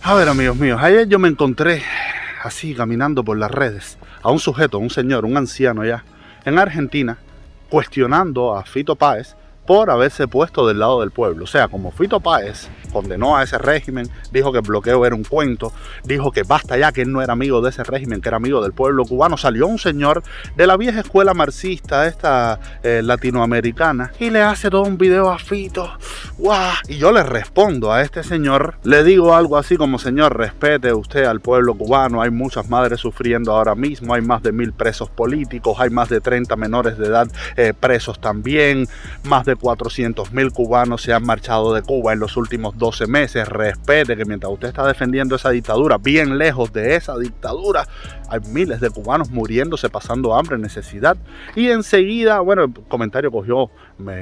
A ver, amigos míos, ayer yo me encontré así caminando por las redes a un sujeto, un señor, un anciano ya, en Argentina, cuestionando a Fito Páez por haberse puesto del lado del pueblo. O sea, como Fito Páez condenó a ese régimen, dijo que el bloqueo era un cuento, dijo que basta ya, que él no era amigo de ese régimen, que era amigo del pueblo cubano, salió un señor de la vieja escuela marxista, esta latinoamericana, y le hace todo un video a Fito. ¡Guau! Y yo le respondo a este señor, le digo algo así como: señor, respete usted al pueblo cubano, hay muchas madres sufriendo ahora mismo, hay más de 1000 presos políticos, hay más de 30 menores de edad presos también, más de 400.000 cubanos se han marchado de Cuba en los últimos 12 meses, respete que mientras usted está defendiendo esa dictadura, bien lejos de esa dictadura, hay miles de cubanos muriéndose, pasando hambre, necesidad. Y enseguida, bueno, el comentario cogió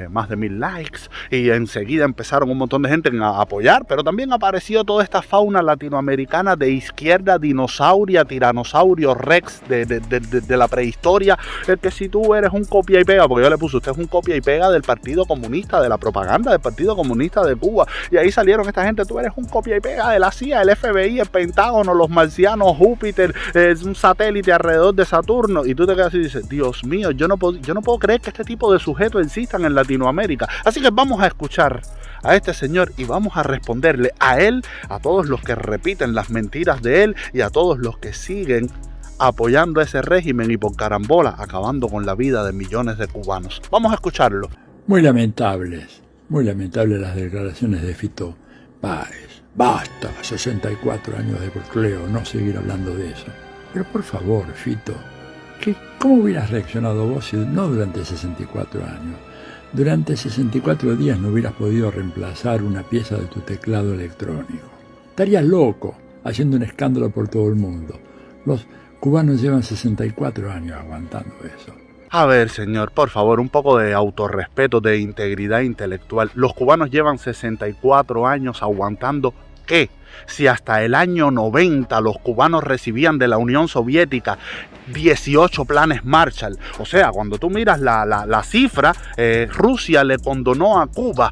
más de 1000 likes y enseguida empezaron un montón de gente a apoyar, pero también apareció toda esta fauna latinoamericana de izquierda, dinosauria, tiranosaurio rex de la prehistoria, el que si tú eres un copia y pega, porque yo le puse: usted es un copia y pega del Partido Comunista, de la propaganda del Partido Comunista de Cuba, y ahí salieron esta gente: tú eres un copia y pega de la CIA, el FBI, el Pentágono, los marcianos, Júpiter, es un satélite alrededor de Saturno. Y tú te quedas así y dices: Dios mío, yo no puedo creer que este tipo de sujetos existan en Latinoamérica. Así que vamos a escuchar a este señor y vamos a responderle a él, a todos los que repiten las mentiras de él y a todos los que siguen apoyando a ese régimen y por carambola acabando con la vida de millones de cubanos. Vamos a escucharlo. Muy lamentables las declaraciones de Fito Páez. Basta, 64 años de bloqueo, no seguir hablando de eso. Pero por favor, Fito, ¿cómo hubieras reaccionado vos si no durante 64 años? Durante 64 días no hubieras podido reemplazar una pieza de tu teclado electrónico. Estarías loco, haciendo un escándalo por todo el mundo. Los cubanos llevan 64 años aguantando eso. A ver, señor, por favor, un poco de autorrespeto, de integridad intelectual. Los cubanos llevan 64 años aguantando ¿qué? Si hasta el año 90 los cubanos recibían de la Unión Soviética 18 planes Marshall. O sea, cuando tú miras la cifra, Rusia le condonó a Cuba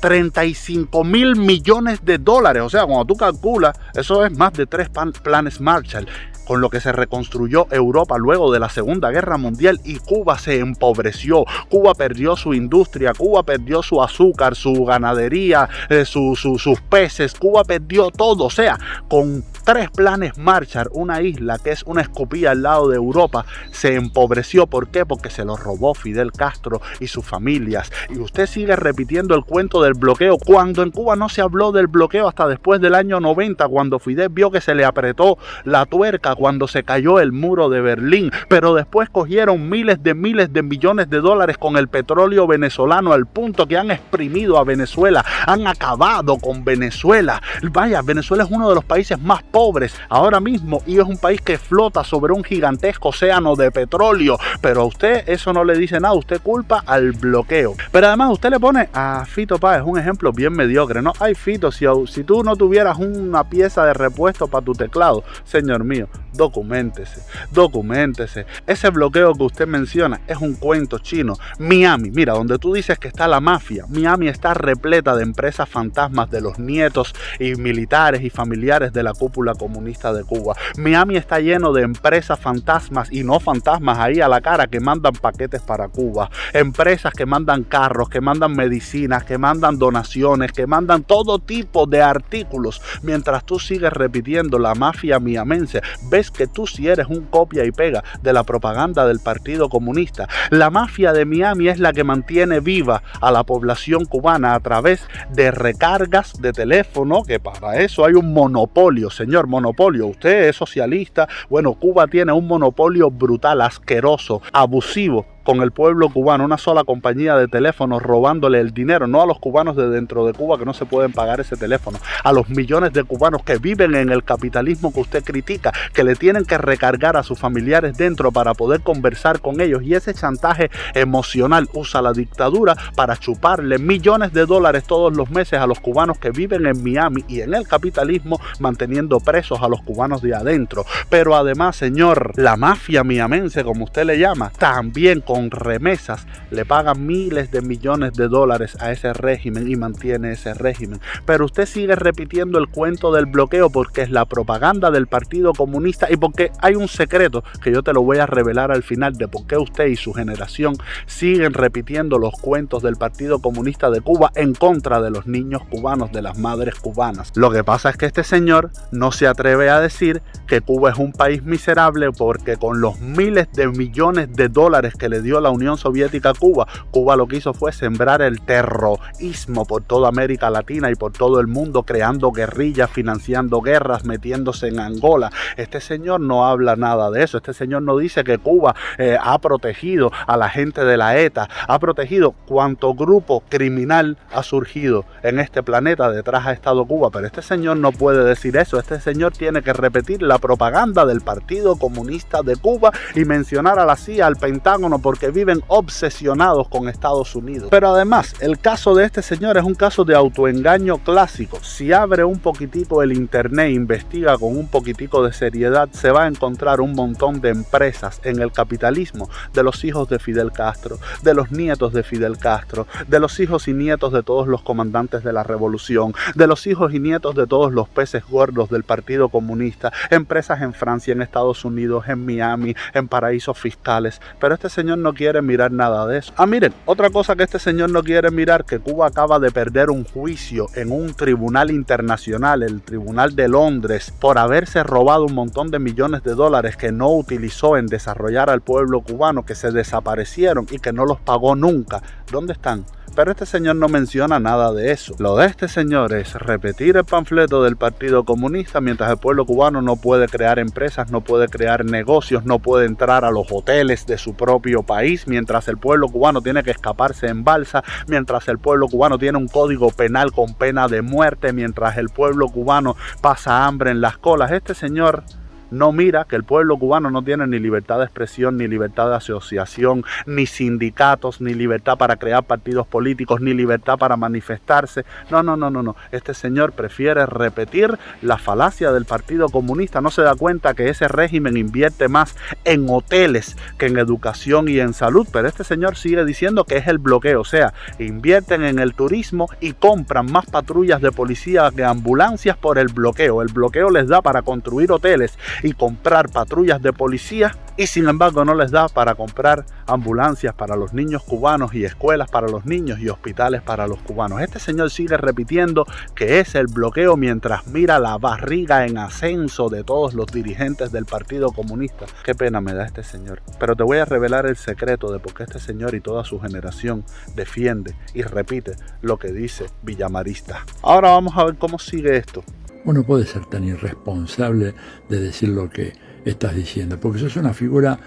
35.000 millones de dólares. O sea, cuando tú calculas, eso es más de 3 planes Marshall, con lo que se reconstruyó Europa luego de la Segunda Guerra Mundial, y Cuba se empobreció. Cuba perdió su industria, Cuba perdió su azúcar, su ganadería, sus peces, Cuba perdió todo. O sea, con 3 planes Marshall, una isla que es una escopía al lado de Europa, se empobreció. ¿Por qué? Porque se lo robó Fidel Castro y sus familias. Y usted sigue repitiendo el cuento del bloqueo, cuando en Cuba no se habló del bloqueo hasta después del año 90, cuando Fidel vio que se le apretó la tuerca, cuando se cayó el muro de Berlín. Pero después cogieron miles de millones de dólares con el petróleo venezolano, al punto que han exprimido a Venezuela, han acabado con Venezuela. Vaya, Venezuela es uno de los países más pobres ahora mismo y es un país que flota sobre un gigantesco océano de petróleo. Pero a usted eso no le dice nada, usted culpa al bloqueo. Pero además usted le pone a Fito Páez un ejemplo bien mediocre, ¿no? Ay, Fito, si tú no tuvieras una pieza de repuesto para tu teclado, señor mío, documéntese. Ese bloqueo que usted menciona es un cuento chino. Miami, mira, donde tú dices que está la mafia, Miami está repleta de empresas fantasmas de los nietos y militares y familiares de la cúpula comunista de Cuba. Miami está lleno de empresas fantasmas y no fantasmas ahí a la cara, que mandan paquetes para Cuba, empresas que mandan carros, que mandan medicinas, que mandan donaciones, que mandan todo tipo de artículos. Mientras tú sigues repitiendo la mafia miamense, ves que tú sí eres un copia y pega de la propaganda del Partido Comunista. La mafia de Miami es la que mantiene viva a la población cubana a través de recargas de teléfono, que para eso hay un monopolio, señor, monopolio. Usted es socialista, bueno, Cuba tiene un monopolio brutal, asqueroso, abusivo con el pueblo cubano, una sola compañía de teléfonos robándole el dinero, no a los cubanos de dentro de Cuba que no se pueden pagar ese teléfono, a los millones de cubanos que viven en el capitalismo que usted critica, que le tienen que recargar a sus familiares dentro para poder conversar con ellos, y ese chantaje emocional usa la dictadura para chuparle millones de dólares todos los meses a los cubanos que viven en Miami y en el capitalismo, manteniendo presos a los cubanos de adentro. Pero además, señor, la mafia miamense, como usted le llama, también con con remesas le pagan miles de millones de dólares a ese régimen y mantiene ese régimen. Pero usted sigue repitiendo el cuento del bloqueo porque es la propaganda del Partido Comunista y porque hay un secreto que yo te lo voy a revelar al final de por qué usted y su generación siguen repitiendo los cuentos del Partido Comunista de Cuba en contra de los niños cubanos, de las madres cubanas. Lo que pasa es que este señor no se atreve a decir que Cuba es un país miserable porque con los miles de millones de dólares que le dio la Unión Soviética a Cuba, Cuba lo que hizo fue sembrar el terrorismo por toda América Latina y por todo el mundo, creando guerrillas, financiando guerras, metiéndose en Angola. Este señor no habla nada de eso. Este señor no dice que Cuba ha protegido a la gente de la ETA, ha protegido cuanto grupo criminal ha surgido en este planeta. Detrás ha estado Cuba, pero este señor no puede decir eso. Este señor tiene que repetir la propaganda del Partido Comunista de Cuba y mencionar a la CIA, al Pentágono, porque viven obsesionados con Estados Unidos. Pero además, el caso de este señor es un caso de autoengaño clásico. Si abre un poquitico el internet, investiga con un poquitico de seriedad, se va a encontrar un montón de empresas en el capitalismo de los hijos de Fidel Castro, de los nietos de Fidel Castro, de los hijos y nietos de todos los comandantes de la revolución, de los hijos y nietos de todos los peces gordos del Partido Comunista, empresas en Francia, en Estados Unidos, en Miami, en paraísos fiscales. Pero este señor no quiere mirar nada de eso. Miren, otra cosa que este señor no quiere mirar, que Cuba acaba de perder un juicio en un tribunal internacional, el Tribunal de Londres, por haberse robado un montón de millones de dólares que no utilizó en desarrollar al pueblo cubano, que se desaparecieron y que no los pagó nunca. ¿Dónde están? Pero este señor no menciona nada de eso. Lo de este señor es repetir el panfleto del Partido Comunista mientras el pueblo cubano no puede crear empresas, no puede crear negocios, no puede entrar a los hoteles de su propio país, mientras el pueblo cubano tiene que escaparse en balsa, mientras el pueblo cubano tiene un código penal con pena de muerte, mientras el pueblo cubano pasa hambre en las colas. Este señor no mira que el pueblo cubano no tiene ni libertad de expresión, ni libertad de asociación, ni sindicatos, ni libertad para crear partidos políticos, ni libertad para manifestarse. No. Este señor prefiere repetir la falacia del Partido Comunista. No se da cuenta que ese régimen invierte más en hoteles que en educación y en salud. Pero este señor sigue diciendo que es el bloqueo. O sea, invierten en el turismo y compran más patrullas de policía que ambulancias por el bloqueo. El bloqueo les da para construir hoteles y comprar patrullas de policía, y sin embargo no les da para comprar ambulancias para los niños cubanos y escuelas para los niños y hospitales para los cubanos. Este señor sigue repitiendo que es el bloqueo mientras mira la barriga en ascenso de todos los dirigentes del Partido Comunista. Qué pena me da este señor. Pero te voy a revelar el secreto de por qué este señor y toda su generación defiende y repite lo que dice Villamarista. Ahora vamos a ver cómo sigue esto. Uno puede ser tan irresponsable de decir lo que estás diciendo, porque sos una figura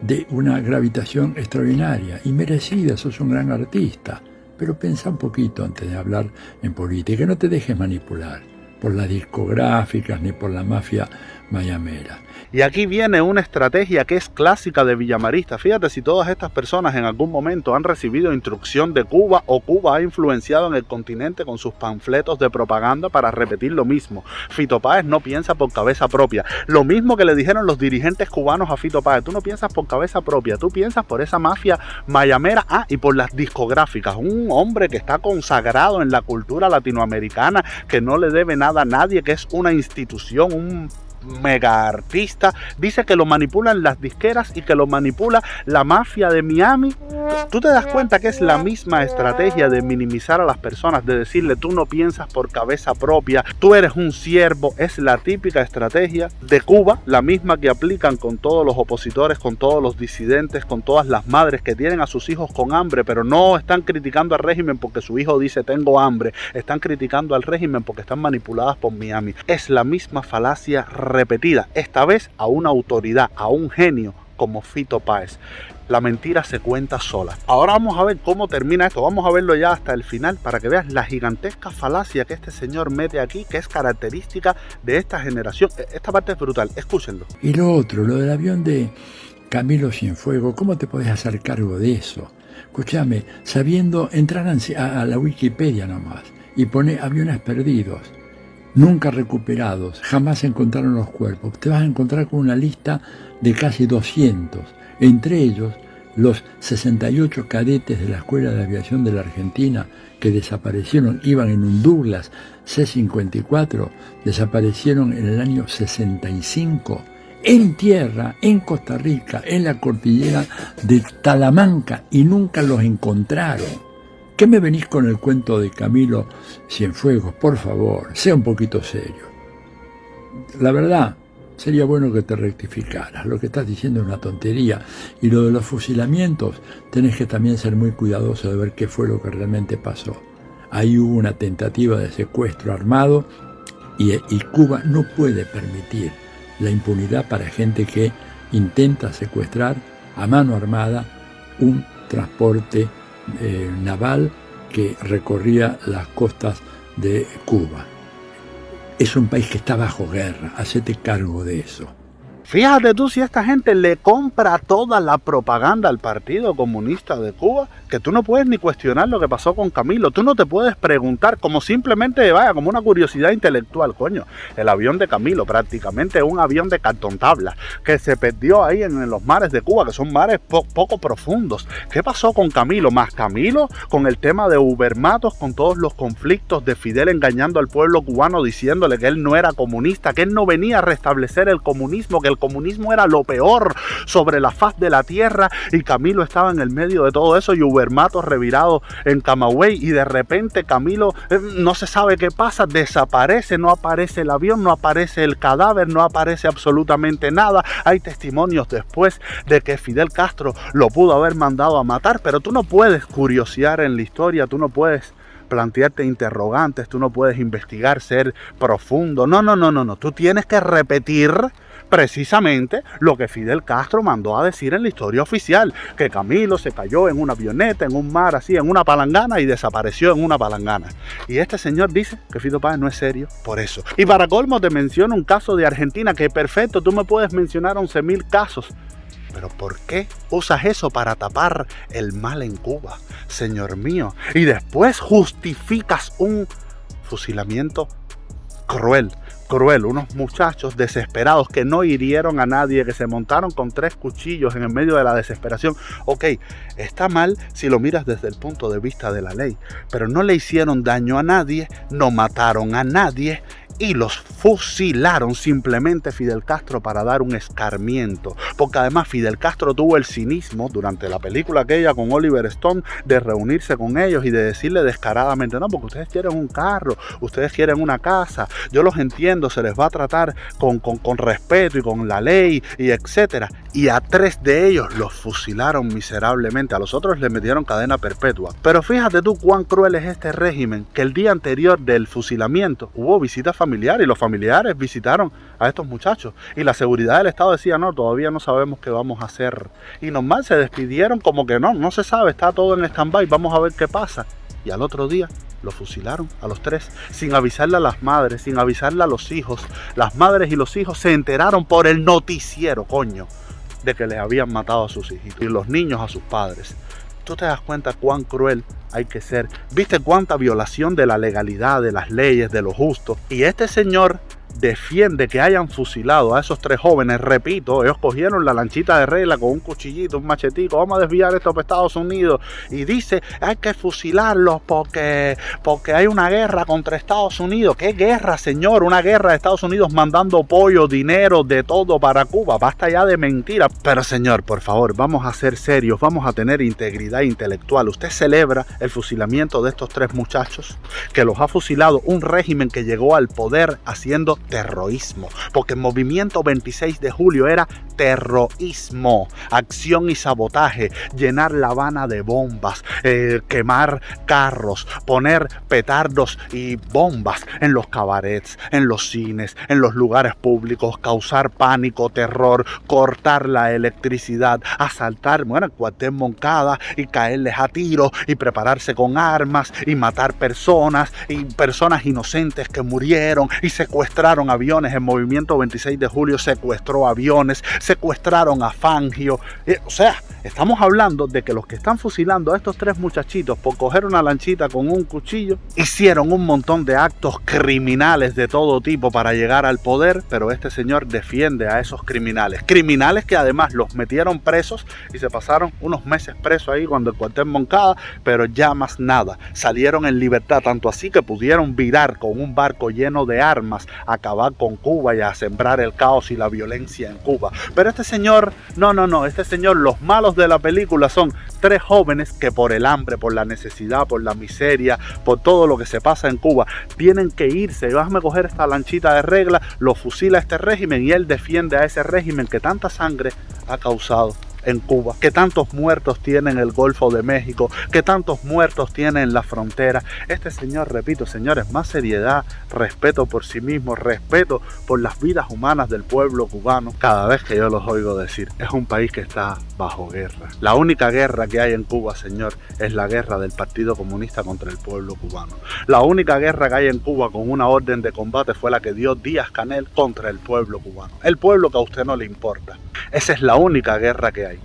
de una gravitación extraordinaria y merecida, sos un gran artista. Pero pensa un poquito antes de hablar en política, no te dejes manipular por las discográficas ni por la mafia mayamera. Y aquí viene una estrategia que es clásica de Villamarista. Fíjate si todas estas personas en algún momento han recibido instrucción de Cuba o Cuba ha influenciado en el continente con sus panfletos de propaganda para repetir lo mismo. Fito Páez no piensa por cabeza propia. Lo mismo que le dijeron los dirigentes cubanos a Fito Páez. Tú no piensas por cabeza propia, tú piensas por esa mafia mayamera y por las discográficas. Un hombre que está consagrado en la cultura latinoamericana, que no le debe nada a nadie, que es una institución, un mega artista, dice que lo manipulan las disqueras y que lo manipula la mafia de Miami. Tú te das cuenta que es la misma estrategia de minimizar a las personas, de decirle tú no piensas por cabeza propia, tú eres un siervo. Es la típica estrategia de Cuba, la misma que aplican con todos los opositores, con todos los disidentes, con todas las madres que tienen a sus hijos con hambre, pero no están criticando al régimen porque su hijo dice tengo hambre, están criticando al régimen porque están manipuladas por Miami. Es la misma falacia repetida, esta vez a una autoridad, a un genio como Fito Páez. La mentira se cuenta sola. Ahora vamos a ver cómo termina esto. Vamos a verlo ya hasta el final para que veas la gigantesca falacia que este señor mete aquí, que es característica de esta generación. Esta parte es brutal, escúchenlo. Y lo otro, lo del avión de Camilo Cienfuegos, ¿cómo te podés hacer cargo de eso? Escúchame, sabiendo, entrar a la Wikipedia nomás y pone aviones perdidos, nunca recuperados, jamás encontraron los cuerpos. Te vas a encontrar con una lista de casi 200, entre ellos Los 68 cadetes de la Escuela de Aviación de la Argentina que desaparecieron, iban en un Douglas C-54, desaparecieron en el año 65, en tierra, en Costa Rica, en la cordillera de Talamanca, y nunca los encontraron. ¿Qué me venís con el cuento de Camilo Cienfuegos? Por favor, sea un poquito serio. La verdad, sería bueno que te rectificaras. Lo que estás diciendo es una tontería. Y lo de los fusilamientos, tenés que también ser muy cuidadoso de ver qué fue lo que realmente pasó. Ahí hubo una tentativa de secuestro armado y Cuba no puede permitir la impunidad para gente que intenta secuestrar a mano armada un transporte naval que recorría las costas de Cuba. Es un país que está bajo guerra, hacete cargo de eso. Fíjate tú si esta gente le compra toda la propaganda al Partido Comunista de Cuba, que tú no puedes ni cuestionar lo que pasó con Camilo. Tú no te puedes preguntar, como simplemente, vaya, como una curiosidad intelectual, coño. El avión de Camilo, prácticamente un avión de cartón tabla, que se perdió ahí en los mares de Cuba, que son mares poco profundos. ¿Qué pasó con Camilo? Más Camilo, con el tema de Ubermatos, con todos los conflictos de Fidel engañando al pueblo cubano, diciéndole que él no era comunista, que él no venía a restablecer el comunismo, que el comunismo era lo peor sobre la faz de la tierra, y Camilo estaba en el medio de todo eso, y Ubermatos revirado en Camagüey, y de repente Camilo no se sabe qué pasa, desaparece, no aparece el avión, no aparece el cadáver, no aparece absolutamente nada. Hay testimonios después de que Fidel Castro lo pudo haber mandado a matar, pero tú no puedes curiosear en la historia, tú no puedes plantearte interrogantes, tú no puedes investigar, ser profundo. No. Tú tienes que repetir precisamente lo que Fidel Castro mandó a decir en la historia oficial, que Camilo se cayó en una avioneta, en un mar así, en una palangana, y desapareció en una palangana. Y este señor dice que Fito Páez no es serio por eso. Y para colmo te menciono un caso de Argentina, que perfecto, tú me puedes mencionar 11.000 casos. Pero ¿por qué usas eso para tapar el mal en Cuba, señor mío? Y después justificas un fusilamiento cruel, unos muchachos desesperados que no hirieron a nadie, que se montaron con 3 cuchillos en el medio de la desesperación. Ok, está mal si lo miras desde el punto de vista de la ley, pero no le hicieron daño a nadie, no mataron a nadie, y los fusilaron simplemente Fidel Castro para dar un escarmiento. Porque además Fidel Castro tuvo el cinismo durante la película aquella con Oliver Stone de reunirse con ellos y de decirle descaradamente: no, porque ustedes quieren un carro, ustedes quieren una casa, yo los entiendo, se les va a tratar con respeto y con la ley y etcétera. Y a 3 de ellos los fusilaron miserablemente, a los otros les metieron cadena perpetua. Pero fíjate tú cuán cruel es este régimen, que el día anterior del fusilamiento hubo visitas familiares, y los familiares visitaron a estos muchachos, y la seguridad del Estado decía: no, todavía no sabemos qué vamos a hacer, y normal se despidieron como que no se sabe, está todo en stand-by, vamos a ver qué pasa. Y al otro día los fusilaron a los 3, sin avisarle a las madres, sin avisarle a los hijos. Las madres y los hijos se enteraron por el noticiero, coño, de que les habían matado a sus hijitos, y los niños a sus padres. Tú te das cuenta cuán cruel hay que ser. ¿Viste cuánta violación de la legalidad, de las leyes, de lo justo? Y este señor defiende que hayan fusilado a esos 3 jóvenes. Repito, ellos cogieron la lanchita de regla con un cuchillito, un machetico, vamos a desviar esto para Estados Unidos, y dice: hay que fusilarlos porque hay una guerra contra Estados Unidos. ¿Qué guerra, señor? Una guerra de Estados Unidos mandando pollo, dinero, de todo para Cuba. Basta ya de mentiras. Pero señor, por favor, vamos a ser serios, vamos a tener integridad intelectual. Usted celebra el fusilamiento de estos 3 muchachos, que los ha fusilado un régimen que llegó al poder haciendo terrorismo, porque el movimiento 26 de julio era terrorismo, acción y sabotaje, llenar La Habana de bombas, quemar carros, poner petardos y bombas en los cabarets, en los cines, en los lugares públicos, causar pánico, terror, cortar la electricidad, asaltar, el cuartel Moncada y caerles a tiros y prepararse con armas y matar personas y personas inocentes que murieron, y secuestrar aviones. El movimiento 26 de julio secuestró aviones, secuestraron a Fangio. O sea, estamos hablando de que los que están fusilando a estos 3 muchachitos por coger una lanchita con un cuchillo hicieron un montón de actos criminales de todo tipo para llegar al poder, pero este señor defiende a esos criminales. Criminales que además los metieron presos y se pasaron unos meses presos ahí cuando el cuartel Moncada, pero ya más nada. Salieron en libertad, tanto así que pudieron virar con un barco lleno de armas, acabar con Cuba y a sembrar el caos y la violencia en Cuba. Pero este señor, no, este señor, los malos de la película son 3 jóvenes que por el hambre, por la necesidad, por la miseria, por todo lo que se pasa en Cuba, tienen que irse. Déjame coger esta lanchita de regla, lo fusila este régimen y él defiende a ese régimen que tanta sangre ha causado en Cuba, que tantos muertos tiene en el Golfo de México, que tantos muertos tiene en la frontera. Este señor, repito, señores, más seriedad, respeto por sí mismo, respeto por las vidas humanas del pueblo cubano. Cada vez que yo los oigo decir, es un país que está bajo guerra. La única guerra que hay en Cuba, señor, es la guerra del Partido Comunista contra el pueblo cubano. La única guerra que hay en Cuba con una orden de combate fue la que dio Díaz-Canel contra el pueblo cubano. El pueblo que a usted no le importa. Esa es la única guerra que hay.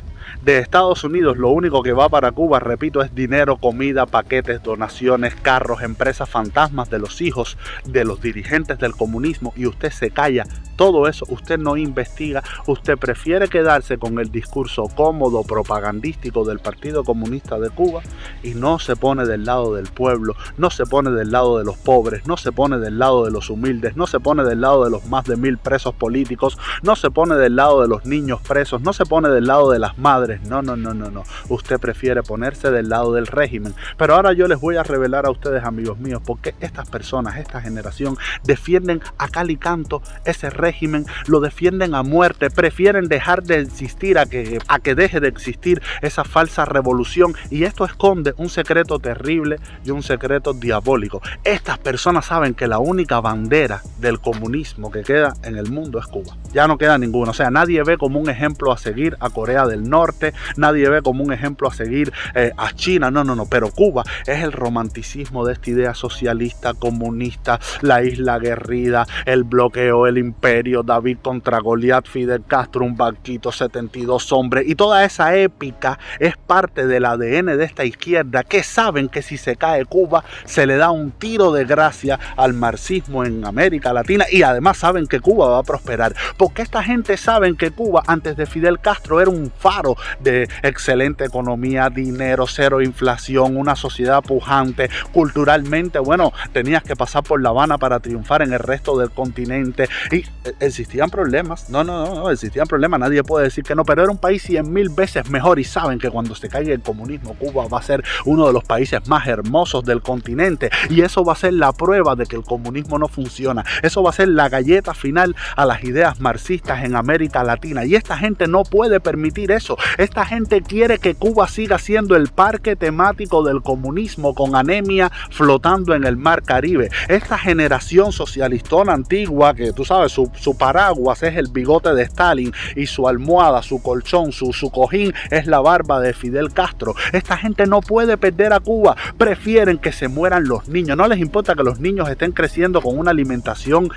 De Estados Unidos lo único que va para Cuba, repito, es dinero, comida, paquetes, donaciones, carros, empresas fantasmas de los hijos de los dirigentes del comunismo, y usted se calla. Todo eso usted no investiga, usted prefiere quedarse con el discurso cómodo, propagandístico del Partido Comunista de Cuba y no se pone del lado del pueblo, no se pone del lado de los pobres, no se pone del lado de los humildes, no se pone del lado de los más de 1000 presos políticos, no se pone del lado de los niños presos, no se pone del lado de las madres. No. Usted prefiere ponerse del lado del régimen. Pero ahora yo les voy a revelar a ustedes, amigos míos, por qué estas personas, esta generación, defienden a cal y canto ese régimen, lo defienden a muerte, prefieren dejar de existir a que deje de existir esa falsa revolución. Y esto esconde un secreto terrible y un secreto diabólico. Estas personas saben que la única bandera del comunismo que queda en el mundo es Cuba. Ya no queda ninguna. O sea, nadie ve como un ejemplo a seguir a Corea del Norte, nadie ve como un ejemplo a seguir a China, no, pero Cuba es el romanticismo de esta idea socialista, comunista, la isla aguerrida, el bloqueo, el imperio, David contra Goliat, Fidel Castro, un barquito, 72 hombres, y toda esa épica es parte del ADN de esta izquierda, que saben que si se cae Cuba se le da un tiro de gracia al marxismo en América Latina, y además saben que Cuba va a prosperar, porque esta gente saben que Cuba antes de Fidel Castro era un faro de excelente economía, dinero, cero inflación, una sociedad pujante, culturalmente, bueno, tenías que pasar por La Habana para triunfar en el resto del continente, y existían problemas, no, existían problemas, nadie puede decir que no, pero era un país 100,000 veces mejor, y saben que cuando se caiga el comunismo, Cuba va a ser uno de los países más hermosos del continente, y eso va a ser la prueba de que el comunismo no funciona, eso va a ser la galleta final a las ideas marxistas en América Latina, y esta gente no puede permitir eso. Esta gente quiere que Cuba siga siendo el parque temático del comunismo, con anemia flotando en el mar Caribe. Esta generación socialistona antigua, que tú sabes, su paraguas es el bigote de Stalin, y su almohada, su colchón, su cojín es la barba de Fidel Castro. Esta gente no puede perder a Cuba. Prefieren que se mueran los niños. No les importa que los niños estén creciendo con una alimentación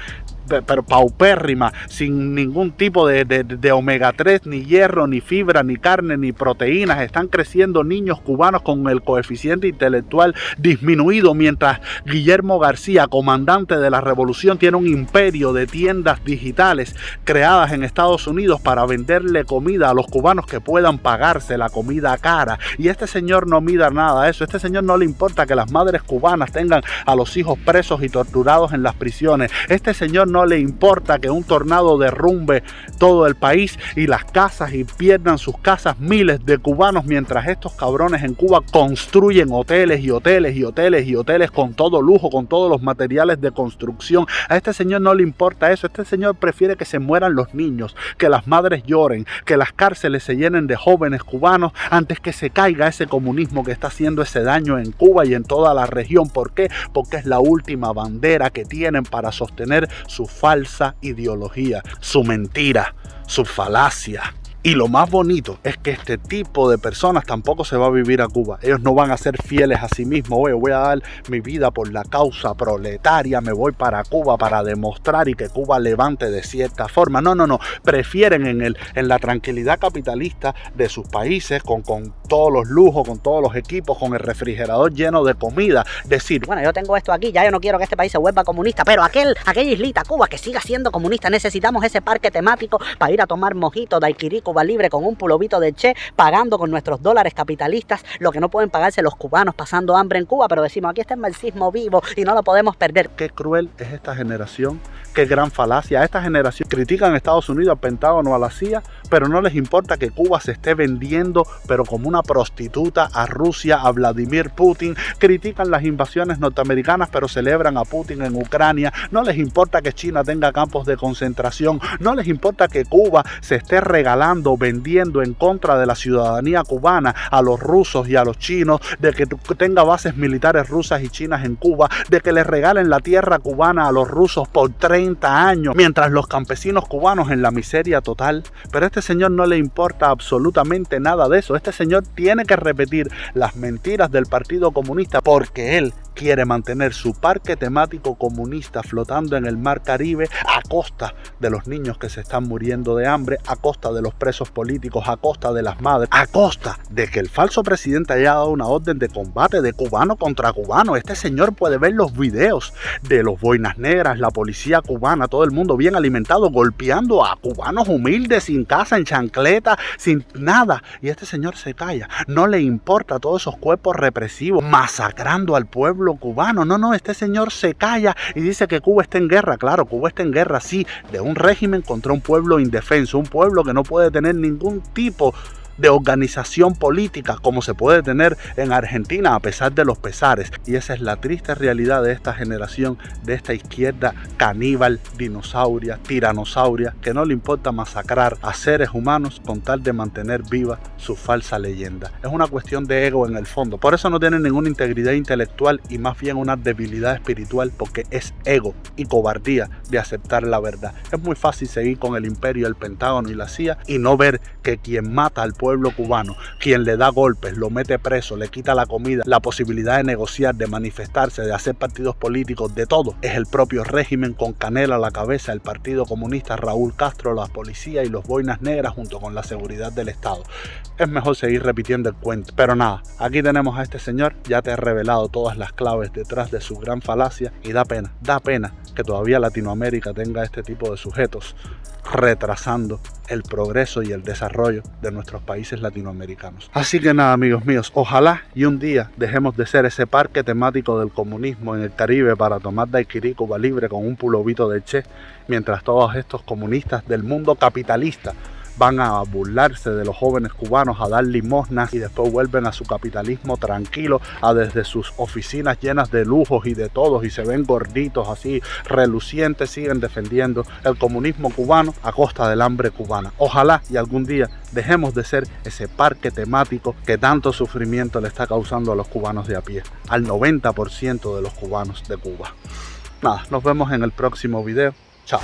pero paupérrima, sin ningún tipo de omega 3, ni hierro, ni fibra, ni carne, ni proteínas. Están creciendo niños cubanos con el coeficiente intelectual disminuido, mientras Guillermo García, comandante de la revolución, tiene un imperio de tiendas digitales creadas en Estados Unidos para venderle comida a los cubanos que puedan pagarse la comida cara. Y este señor no mira nada de eso. Este señor no le importa que las madres cubanas tengan a los hijos presos y torturados en las prisiones. Este señor no le importa que un tornado derrumbe todo el país y las casas, y pierdan sus casas miles de cubanos, mientras estos cabrones en Cuba construyen hoteles y hoteles y hoteles y hoteles con todo lujo, con todos los materiales de construcción. A este señor no le importa eso. Este señor prefiere que se mueran los niños, que las madres lloren, que las cárceles se llenen de jóvenes cubanos, antes que se caiga ese comunismo que está haciendo ese daño en Cuba y en toda la región. ¿Por qué? Porque es la última bandera que tienen para sostener su falsa ideología, su mentira, su falacia. Y lo más bonito es que este tipo de personas tampoco se va a vivir a Cuba. Ellos no van a ser fieles a sí mismos. Oye, voy a dar mi vida por la causa proletaria, me voy para Cuba para demostrar y que Cuba levante de cierta forma. No. Prefieren en la tranquilidad capitalista de sus países, con todos los lujos, con todos los equipos, con el refrigerador lleno de comida, decir, bueno, yo tengo esto aquí, ya yo no quiero que este país se vuelva comunista, pero aquella islita, Cuba, que siga siendo comunista. Necesitamos ese parque temático para ir a tomar mojito, daiquiri, Cuba Libre con un pulovito de Che, pagando con nuestros dólares capitalistas lo que no pueden pagarse los cubanos pasando hambre en Cuba, pero decimos, aquí está el marxismo vivo y no lo podemos perder. Qué cruel es esta generación, qué gran falacia. Esta generación critican a Estados Unidos, al Pentágono, a la CIA, pero no les importa que Cuba se esté vendiendo, pero como una prostituta, a Rusia, a Vladimir Putin. Critican las invasiones norteamericanas, pero celebran a Putin en Ucrania. No les importa que China tenga campos de concentración. No les importa que Cuba se esté regalando, vendiendo en contra de la ciudadanía cubana a los rusos y a los chinos, de que tenga bases militares rusas y chinas en Cuba, de que le regalen la tierra cubana a los rusos por 30 años, mientras los campesinos cubanos en la miseria total. Pero a este señor no le importa absolutamente nada de eso. Este señor tiene que repetir las mentiras del Partido Comunista porque él quiere mantener su parque temático comunista flotando en el mar Caribe a costa de los niños que se están muriendo de hambre, a costa de los presos políticos, a costa de las madres, a costa de que el falso presidente haya dado una orden de combate de cubano contra cubano. Este señor puede ver los videos de los boinas negras, la policía cubana, todo el mundo bien alimentado, golpeando a cubanos humildes, sin casa, en chancleta, sin nada. Y este señor se calla. No le importa todos esos cuerpos represivos, masacrando al pueblo cubano. No, este señor se calla y dice que Cuba está en guerra. Claro, Cuba está en guerra, sí, de un régimen contra un pueblo indefenso, un pueblo que no puede tener ningún tipo de organización política como se puede tener en Argentina, a pesar de los pesares. Y esa es la triste realidad de esta generación, de esta izquierda caníbal, dinosauria, tiranosauria, que no le importa masacrar a seres humanos con tal de mantener viva su falsa leyenda. Es una cuestión de ego en el fondo. Por eso no tienen ninguna integridad intelectual y más bien una debilidad espiritual, porque es ego y cobardía de aceptar la verdad. Es muy fácil seguir con el imperio, el Pentágono y la CIA y no ver que quien mata al pueblo cubano, quien le da golpes, lo mete preso, le quita la comida, la posibilidad de negociar, de manifestarse, de hacer partidos políticos, de todo, es el propio régimen con Canela a la cabeza, el Partido Comunista, Raúl Castro, la policía y los boinas negras junto con la seguridad del Estado. Es mejor seguir repitiendo el cuento. Pero nada, aquí tenemos a este señor, ya te he revelado todas las claves detrás de su gran falacia y da pena que todavía Latinoamérica tenga este tipo de sujetos retrasando el progreso y el desarrollo de nuestros países latinoamericanos. Así que nada, amigos míos, ojalá y un día dejemos de ser ese parque temático del comunismo en el Caribe para tomar daiquiri Cuba Libre con un pulovito de Che, mientras todos estos comunistas del mundo capitalista van a burlarse de los jóvenes cubanos, a dar limosnas y después vuelven a su capitalismo tranquilo, a desde sus oficinas llenas de lujos y de todos y se ven gorditos así, relucientes, siguen defendiendo el comunismo cubano a costa del hambre cubana. Ojalá y algún día dejemos de ser ese parque temático que tanto sufrimiento le está causando a los cubanos de a pie, al 90% de los cubanos de Cuba. Nada, nos vemos en el próximo video. Chao.